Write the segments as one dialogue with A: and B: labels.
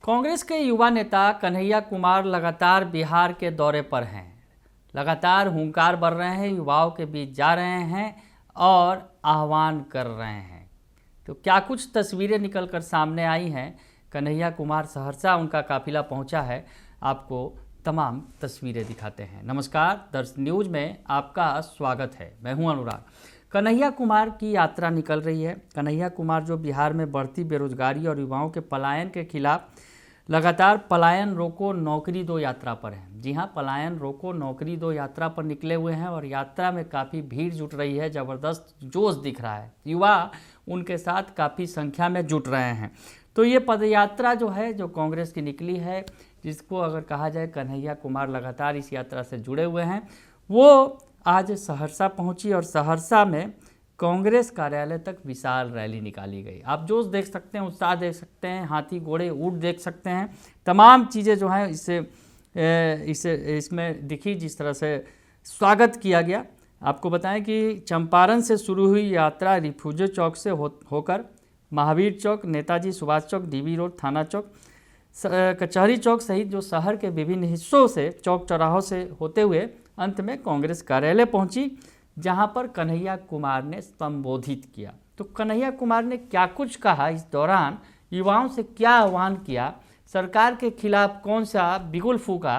A: कांग्रेस के युवा नेता कन्हैया कुमार लगातार बिहार के दौरे पर हैं। लगातार हुंकार भर रहे हैं, युवाओं के बीच जा रहे हैं और आह्वान कर रहे हैं। तो क्या कुछ तस्वीरें निकलकर सामने आई हैं। कन्हैया कुमार सहरसा उनका काफिला पहुंचा है, आपको तमाम तस्वीरें दिखाते हैं। नमस्कार, दर्श न्यूज में आपका स्वागत है। मैं हूं अनुराग। कन्हैया कुमार की यात्रा निकल रही है। कन्हैया कुमार जो बिहार में बढ़ती बेरोजगारी और युवाओं के पलायन के खिलाफ लगातार पलायन रोको नौकरी दो यात्रा पर हैं। जी हां, पलायन रोको नौकरी दो यात्रा पर निकले हुए हैं और यात्रा में काफ़ी भीड़ जुट रही है। ज़बरदस्त जोश दिख रहा है, युवा उनके साथ काफ़ी संख्या में जुट रहे हैं। तो ये पदयात्रा जो है, जो कांग्रेस की निकली है, जिसको अगर कहा जाए कन्हैया कुमार लगातार इस यात्रा से जुड़े हुए हैं, वो आज सहरसा पहुंची और सहरसा में कांग्रेस कार्यालय तक विशाल रैली निकाली गई। आप जोश देख सकते हैं, उत्साह देख सकते हैं, हाथी घोड़े ऊँट देख सकते हैं। तमाम चीज़ें जो हैं इसमें दिखी, जिस तरह से स्वागत किया गया। आपको बताएं कि चंपारण से शुरू हुई यात्रा रिफ्यूजी चौक से होकर महावीर चौक, नेताजी सुभाष चौक, डीबी रोड, थाना चौक, कचहरी चौक सहित जो शहर के विभिन्न हिस्सों से, चौक चौराहों से होते हुए अंत में कांग्रेस कार्यालय पहुंची, जहां पर कन्हैया कुमार ने संबोधित किया। तो कन्हैया कुमार ने क्या कुछ कहा, इस दौरान युवाओं से क्या आह्वान किया, सरकार के खिलाफ कौन सा बिगुल फूका,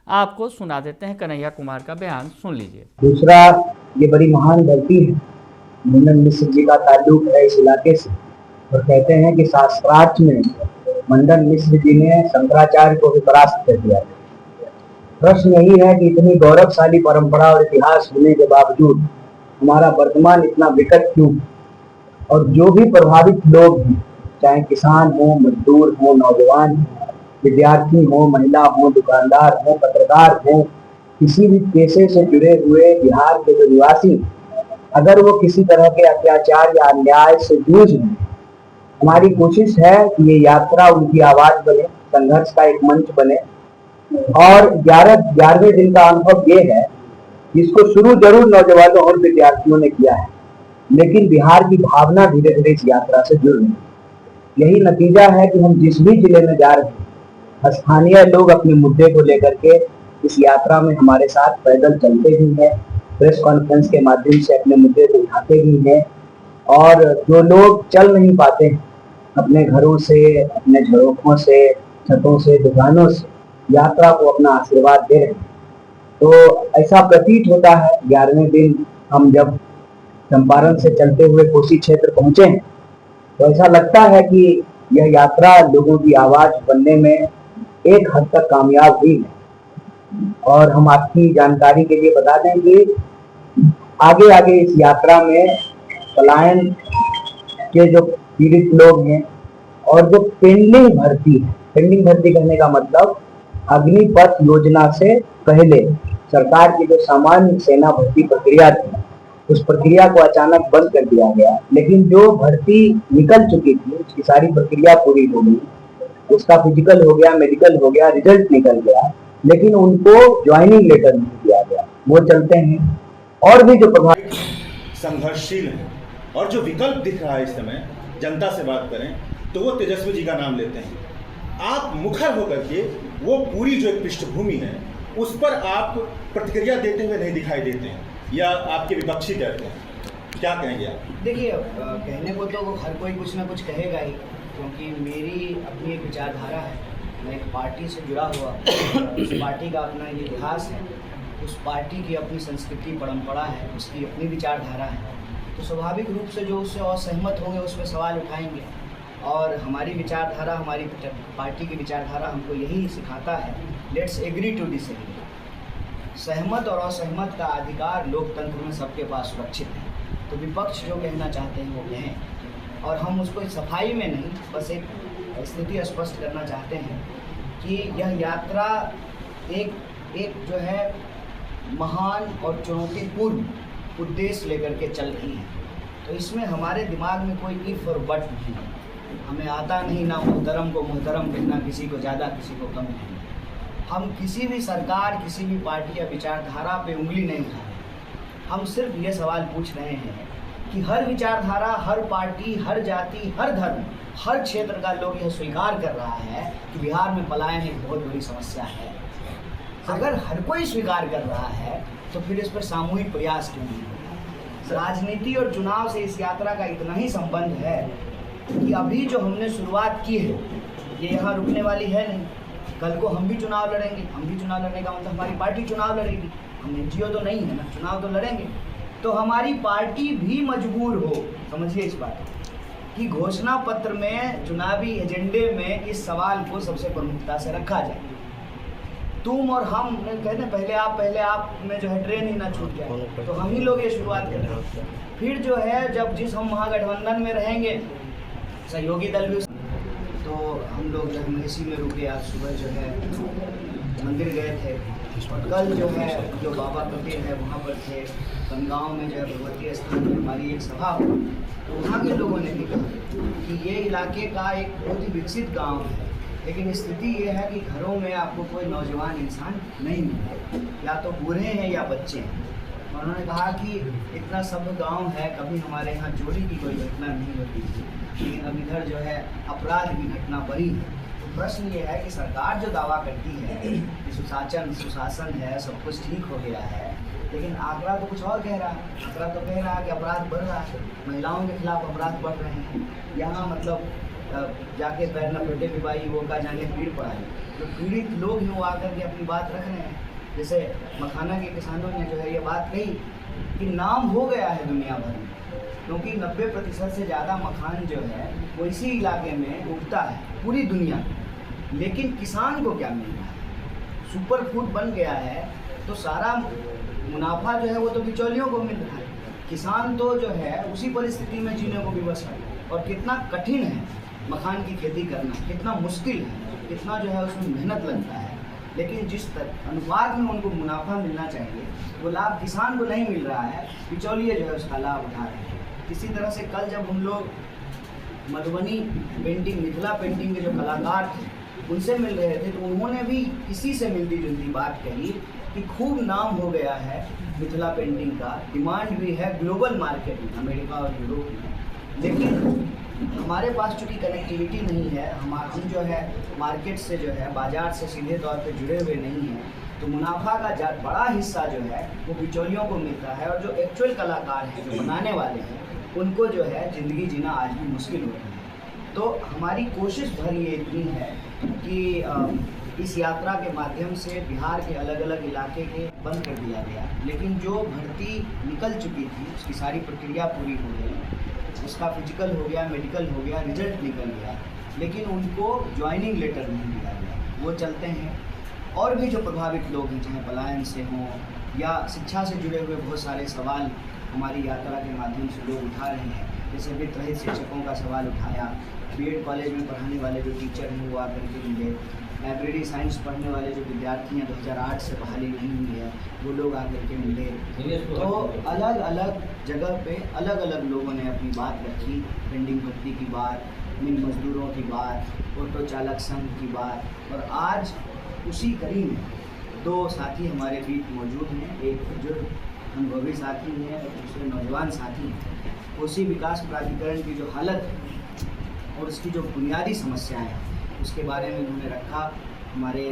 A: आपको सुना देते हैं। कन्हैया कुमार का बयान सुन लीजिए।
B: दूसरा, ये बड़ी महान धरती है। मंडन मिश्र जी का ताल्लुक है इस इलाके से और कहते हैं कि शास्त्रार्थ में मंडन मिश्र जी ने शंकराचार्य को भी परास्त कर दिया। प्रश्न यही है कि इतनी गौरवशाली परंपरा और इतिहास होने के बावजूद हमारा वर्तमान इतना विकट क्यों? और जो भी प्रभावित लोग हैं, चाहे किसान हो, मजदूर हो, नौजवान हो, विद्यार्थी हो, महिला हो, दुकानदार हो, पत्रकार हो, किसी भी पेशे से जुड़े हुए बिहार के जो निवासी, अगर वो किसी तरह के अत्याचार या अन्याय से जूझ रहे हैं, हमारी कोशिश है कि ये यात्रा उनकी आवाज बने, संघर्ष का एक मंच बने। और 11वें दिन का अनुभव ये है, जिसको शुरू जरूर नौजवानों और विद्यार्थियों ने किया है, लेकिन बिहार की भावना धीरे धीरे इस यात्रा से जुड़ रही है। यही नतीजा है कि हम जिस भी जिले में जा रहे हैं, स्थानीय लोग अपने मुद्दे को लेकर के इस यात्रा में हमारे साथ पैदल चलते भी हैं, प्रेस कॉन्फ्रेंस के माध्यम से अपने मुद्दे को उठाते भी हैं। और जो लोग चल नहीं पाते हैं, अपने घरों से, अपने झरोखों से, छतों से, दुकानों से यात्रा को अपना आशीर्वाद दे रहे हैं। तो ऐसा प्रतीत होता है 11वें दिन हम जब चंपारण से चलते हुए कोसी क्षेत्र पहुंचे हैं, तो ऐसा लगता है कि यह यात्रा लोगों की आवाज बनने में एक हद तक कामयाब हुई है। और हम आपकी जानकारी के लिए बता दें कि आगे आगे इस यात्रा में पलायन के जो पीड़ित लोग हैं और जो पेंडिंग भर्ती है, पेंडिंग भर्ती करने का मतलब अग्निपथ योजना से पहले सरकार की जो सामान्य सेना भर्ती प्रक्रिया थी, उस प्रक्रिया को अचानक बंद कर दिया गया। लेकिन जो भर्ती निकल चुकी थी, उसकी सारी प्रक्रिया पूरी हो गई, उसका फिजिकल हो गया, मेडिकल हो गया, रिजल्ट निकल गया, लेकिन उनको ज्वाइनिंग लेटर नहीं दिया गया। वो चलते हैं। और भी जो प्रभावित
C: संघर्षशील है और जो विकल्प दिख रहा है इस समय, जनता से बात करें तो वो तेजस्वी जी का नाम लेते हैं। आप मुखर होकर के वो पूरी जो एक पृष्ठभूमि है उस पर आप प्रतिक्रिया देते हुए नहीं दिखाई देते हैं, या आपके विपक्षी कहते हैं। क्या कहेंगे आप?
D: देखिए, कहने को तो हर कोई कुछ ना कुछ कहेगा ही, क्योंकि मेरी अपनी एक विचारधारा है। मैं एक पार्टी से जुड़ा हुआ, उस पार्टी का अपना इतिहास है, उस पार्टी की अपनी संस्कृति परंपरा है, उसकी अपनी विचारधारा है। तो स्वाभाविक रूप से जो उससे असहमत होंगे उस पर सवाल उठाएंगे। और हमारी विचारधारा, हमारी पार्टी की विचारधारा हमको यही सिखाता है, लेट्स एग्री टू डिसएग्री। सहमत और असहमत का अधिकार लोकतंत्र में सबके पास सुरक्षित है। तो विपक्ष जो कहना चाहते हैं वो कहें, और हम उसको सफाई में नहीं, बस एक स्थिति स्पष्ट करना चाहते हैं कि यह यात्रा एक जो है महान और चुनौतीपूर्ण उद्देश्य लेकर के चल रही है। तो इसमें हमारे दिमाग में कोई इफ और बट नहीं है। हमें आता नहीं ना मुहतरम को मुहतरम कहना, किसी को ज़्यादा किसी को कम कहना। हम किसी भी सरकार, किसी भी पार्टी या विचारधारा पे उंगली नहीं उठा रहे। हम सिर्फ ये सवाल पूछ रहे हैं कि हर विचारधारा, हर पार्टी, हर जाति, हर धर्म, हर क्षेत्र का लोग यह स्वीकार कर रहा है कि बिहार में पलायन एक बहुत बड़ी समस्या है। अगर हर कोई स्वीकार कर रहा है तो फिर इस पर सामूहिक प्रयास क्यों नहीं होगा? राजनीति और चुनाव से इस यात्रा का इतना ही संबंध है कि अभी जो हमने शुरुआत की है ये यहाँ रुकने वाली है नहीं। कल को हम भी चुनाव लड़ेंगे। हम भी चुनाव लड़ने का मतलब हमारी पार्टी चुनाव लड़ेगी। हम एनजीओ तो नहीं है ना, चुनाव तो लड़ेंगे। तो हमारी पार्टी भी मजबूर हो, समझिए इस बात कि घोषणा पत्र में, चुनावी एजेंडे में इस सवाल को सबसे प्रमुखता से रखा जाए। तुम और हम कहते हैं पहले आप में जो है ट्रेन ही ना छूट जाए, तो हम ही लोग ये शुरुआत करें। फिर जो है जब जिस हम महागठबंधन में रहेंगे, सहयोगी दल भी, तो हम लोग जो है महेशी में रुके। आज सुबह जो है मंदिर गए थे और कल जो है जो बाबा कबीर है वहाँ पर थे। बनगांव में जो है भगवती स्थान में हमारी एक सभा हुई, तो वहाँ के लोगों ने भी कहा कि ये इलाके का एक बहुत ही विकसित गांव है, लेकिन स्थिति ये है कि घरों में आपको कोई नौजवान इंसान नहीं मिलता, या तो बूढ़े हैं या बच्चे हैं। और उन्होंने कहा कि इतना सभ्य गांव है, कभी हमारे यहाँ चोरी की कोई घटना नहीं होती थी, लेकिन अब इधर जो है अपराध की घटना बढ़ी है। तो प्रश्न ये है कि सरकार जो दावा करती है कि सुशासन है, सब कुछ ठीक हो गया है, लेकिन आंकड़ा तो कुछ और कह रहा है। आंकड़ा तो कह रहा है कि अपराध बढ़ रहा है, महिलाओं के खिलाफ अपराध बढ़ रहे हैं। यहाँ मतलब जाके पैर न फटे पिपाई वो का जाने पीड़ पड़ा है। जो पीड़ित लोग हैं वो आकर के अपनी बात रख रहे हैं। जैसे मखाना के किसानों ने जो है ये बात कही कि नाम हो गया है दुनिया भर में, क्योंकि 90% से ज़्यादा मखान जो है वो इसी इलाके में उगता है पूरी दुनिया में। लेकिन किसान को क्या मिल रहा है? सुपर फूड बन गया है, तो सारा मुनाफा जो है वो तो बिचौलियों को मिल रहा है। किसान तो जो है उसी परिस्थिति में जीने को विवश है। और कितना कठिन है मखान की खेती करना, कितना मुश्किल है, कितना जो है उसमें मेहनत लगता है, लेकिन जिस अनुपात में उनको मुनाफा मिलना चाहिए वो लाभ किसान को नहीं मिल रहा है, बिचौलिए जो है उसका लाभ उठा रहे हैं। इसी तरह से कल जब हम लोग मधुबनी पेंटिंग, मिथिला पेंटिंग के जो कलाकार थे उनसे मिल रहे थे, तो उन्होंने भी इसी से मिलती जुलती बात कही कि खूब नाम हो गया है मिथिला पेंटिंग का, डिमांड भी है ग्लोबल मार्केट में, अमेरिका और यूरोप में, लेकिन हमारे पास चूँकि कनेक्टिविटी नहीं है, हम जो है मार्केट से जो है बाज़ार से सीधे तौर पे जुड़े हुए नहीं हैं, तो मुनाफा का बड़ा हिस्सा जो है वो बिचौलियों को मिलता है। और जो एक्चुअल कलाकार हैं, जो बनाने वाले हैं, उनको जो है ज़िंदगी जीना आज भी मुश्किल होता है। तो हमारी कोशिश भर ये इतनी है कि इस यात्रा के माध्यम से बिहार के अलग अलग इलाके के बंद कर दिया गया, लेकिन जो भर्ती निकल चुकी थी उसकी सारी प्रक्रिया पूरी हो गई, उसका फिजिकल हो गया, मेडिकल हो गया, रिजल्ट निकल गया, लेकिन उनको ज्वाइनिंग लेटर नहीं दिया गया। वो चलते हैं। और भी जो प्रभावित लोग हैं, चाहे पलायन से हों या शिक्षा से जुड़े हुए बहुत सारे सवाल हमारी यात्रा के माध्यम से लोग उठा रहे हैं। जैसे वित्त रहित शिक्षकों का सवाल उठाया, बीएड कॉलेज में पढ़ाने वाले जो टीचर हैं वो आकर के मिले, लाइब्रेरी साइंस पढ़ने वाले जो विद्यार्थी हैं 2008 से बहाली नहीं हुई है वो लोग आकर के मिले। तो अलग अलग जगह पे अलग अलग लोगों ने अपनी बात रखी, पेंडिंग भर्ती की बात, मिल मजदूरों की बात, ऑटो चालक संघ की बात। और आज उसी कड़ी में दो साथी हमारे बीच मौजूद हैं, एक बुजुर्ग अनुभवी साथी हैं और दूसरे नौजवान साथी हैं। कोसी विकास प्राधिकरण की जो हालत है और उसकी जो बुनियादी समस्याएं हैं उसके बारे में उन्होंने रखा। हमारे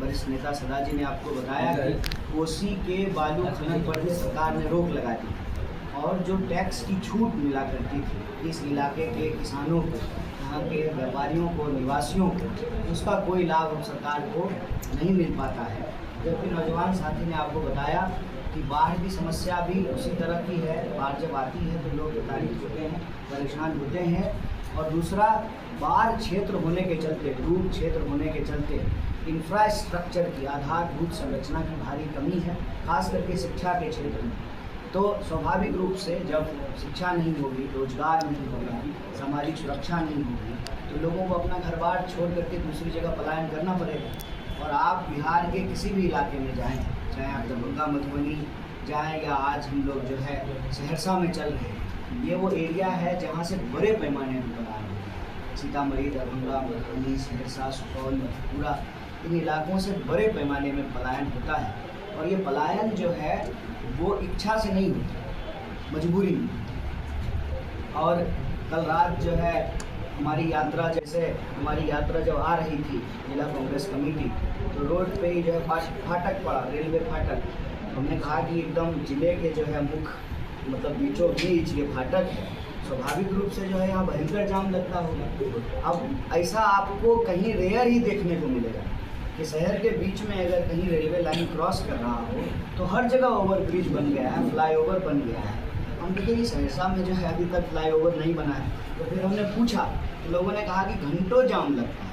D: वरिष्ठ नेता सदा जी ने आपको बताया कि कोसी के बालू खनन पर भी सरकार ने रोक लगा दी और जो टैक्स की छूट मिला करती थी इस इलाके के किसानों को, यहाँ के व्यापारियों को, निवासियों को, उसका कोई लाभ सरकार को नहीं मिल पाता है। जबकि नौजवान साथी ने आपको बताया कि बाढ़ की समस्या भी उसी तरह की है। बाढ़ जब आती है तो लोग प्रताड़ित होते हैं, परेशान होते हैं। और दूसरा, बाढ़ क्षेत्र होने के चलते, डूब क्षेत्र होने के चलते इंफ्रास्ट्रक्चर की, आधारभूत संरचना की भारी कमी है, खास करके शिक्षा के क्षेत्र में। तो स्वाभाविक रूप से जब शिक्षा नहीं होगी, रोजगार नहीं होगा, सामाजिक सुरक्षा नहीं होगी, तो लोगों को अपना घर बार छोड़ करके दूसरी जगह पलायन करना पड़ेगा। और आप बिहार के किसी भी इलाके में जाएँ, चाहे आप दरभंगा मधुबनी जाएँ या आज हम लोग जो है सहरसा में चल रहे हैं, ये वो एरिया है जहाँ से बड़े पैमाने में पलायन होता है। सीतामढ़ी, दरभंगा, मधुबनी, सहरसा, सुपौल, मधेपुरा, इन इलाकों से बड़े पैमाने में पलायन होता है। और ये पलायन जो है वो इच्छा से नहीं होता, मजबूरी में। और कल रात जो है हमारी यात्रा जब आ रही थी जिला कांग्रेस कमेटी, तो रोड पे ही जो है फाटक पड़ा, रेलवे फाटक। हमने कहा कि एकदम जिले के जो है मुख्य मतलब बीचों बीच ये फाटक है, स्वाभाविक रूप से जो है यहाँ भयंकर जाम लगता होगा। अब ऐसा आपको कहीं रेयर ही देखने को मिलेगा कि शहर के बीच में अगर कहीं रेलवे लाइन क्रॉस कर रहा हो तो हर जगह ओवरब्रिज बन गया है, फ्लाईओवर बन गया है। हम देखें कि सहरसा में जो है अभी तक फ्लाईओवर नहीं बना है, तो फिर हमने पूछा तो लोगों ने कहा कि घंटों जाम लगता है,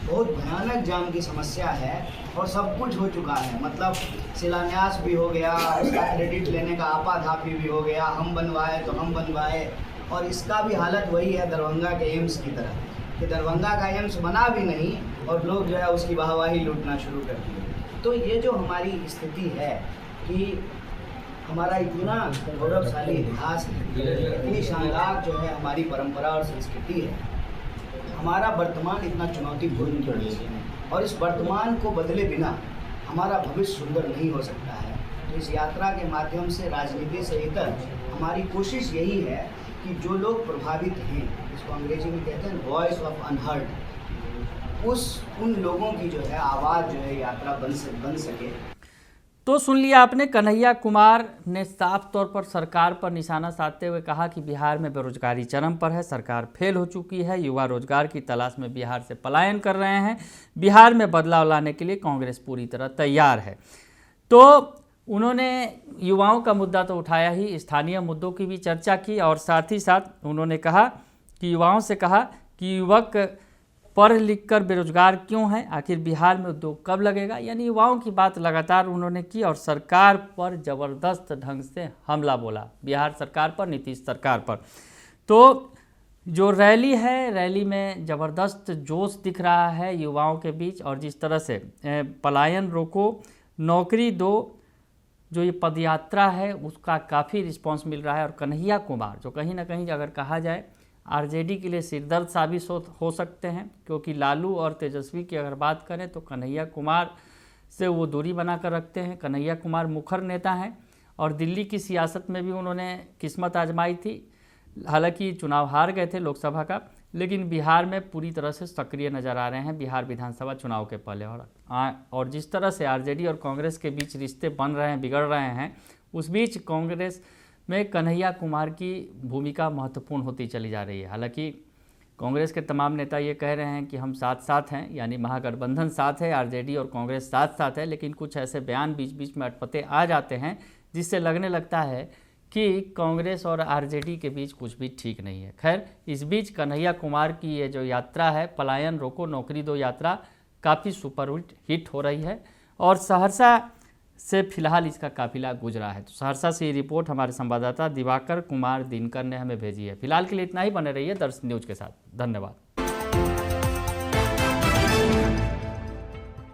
D: बहुत भयानक जाम की समस्या है और सब कुछ हो चुका है। मतलब शिलान्यास भी हो गया, उसका क्रेडिट लेने का आपाधापी भी हो गया, हम बनवाए तो हम बनवाए, और इसका भी हालत वही है दरभंगा के एम्स की तरह कि दरभंगा का एम्स बना भी नहीं और लोग जो है उसकी वाहवाही लूटना शुरू कर दिए। तो ये जो हमारी स्थिति है कि हमारा इतना गौरवशाली इतिहास है, इतनी शानदार जो है हमारी परंपरा और संस्कृति है, हमारा वर्तमान इतना चुनौतीपूर्ण प्रदेश है और इस वर्तमान को बदले बिना हमारा भविष्य सुंदर नहीं हो सकता है। तो इस यात्रा के माध्यम से राजनीति से इतर हमारी कोशिश यही है कि जो लोग प्रभावित हैं, इसको अंग्रेजी में कहते हैं वॉइस ऑफ अनहर्ड, उन लोगों की जो है आवाज़ जो है यात्रा बन सके।
A: तो सुन लिया आपने, कन्हैया कुमार ने साफ तौर पर सरकार पर निशाना साधते हुए कहा कि बिहार में बेरोजगारी चरम पर है, सरकार फेल हो चुकी है, युवा रोजगार की तलाश में बिहार से पलायन कर रहे हैं, बिहार में बदलाव लाने के लिए कांग्रेस पूरी तरह तैयार है। तो उन्होंने युवाओं का मुद्दा तो उठाया ही, स्थानीय मुद्दों की भी चर्चा की और साथ ही साथ उन्होंने कहा कि युवाओं से कहा कि युवक पढ़ लिख कर बेरोजगार क्यों हैं, आखिर बिहार में उद्योग कब लगेगा। यानी युवाओं की बात लगातार उन्होंने की और सरकार पर ज़बरदस्त ढंग से हमला बोला, बिहार सरकार पर, नीतीश सरकार पर। तो जो रैली है, रैली में ज़बरदस्त जोश दिख रहा है युवाओं के बीच, और जिस तरह से पलायन रोको नौकरी दो जो ये पदयात्रा है उसका काफ़ी रिस्पांस मिल रहा है। और कन्हैया कुमार जो कहीं ना कहीं अगर कहा जाए आरजेडी के लिए सिरदर्द साबित हो सकते हैं, क्योंकि लालू और तेजस्वी की अगर बात करें तो कन्हैया कुमार से वो दूरी बना कर रखते हैं। कन्हैया कुमार मुखर नेता हैं और दिल्ली की सियासत में भी उन्होंने किस्मत आजमाई थी, हालांकि चुनाव हार गए थे लोकसभा का, लेकिन बिहार में पूरी तरह से सक्रिय नज़र आ रहे हैं बिहार विधानसभा चुनाव के पहले। और जिस तरह से आरजेडी और कांग्रेस के बीच रिश्ते बन रहे हैं, बिगड़ रहे हैं, उस बीच कांग्रेस में कन्हैया कुमार की भूमिका महत्वपूर्ण होती चली जा रही है। हालांकि कांग्रेस के तमाम नेता ये कह रहे हैं कि हम साथ साथ हैं, यानी महागठबंधन साथ है, आरजेडी और कांग्रेस साथ साथ है, लेकिन कुछ ऐसे बयान बीच बीच में अटपटे आ जाते हैं जिससे लगने लगता है कि कांग्रेस और आरजेडी के बीच कुछ भी ठीक नहीं है। खैर, इस बीच कन्हैया कुमार की ये जो यात्रा है, पलायन रोको नौकरी दो यात्रा, काफ़ी सुपर हिट हो रही है और सहरसा से फिलहाल इसका काफिला गुजरा है। तो सहरसा से ये रिपोर्ट हमारे संवाददाता दिवाकर कुमार दिनकर ने हमें भेजी है। फिलहाल के लिए इतना ही, बने रहिए दर्शन न्यूज के साथ। धन्यवाद।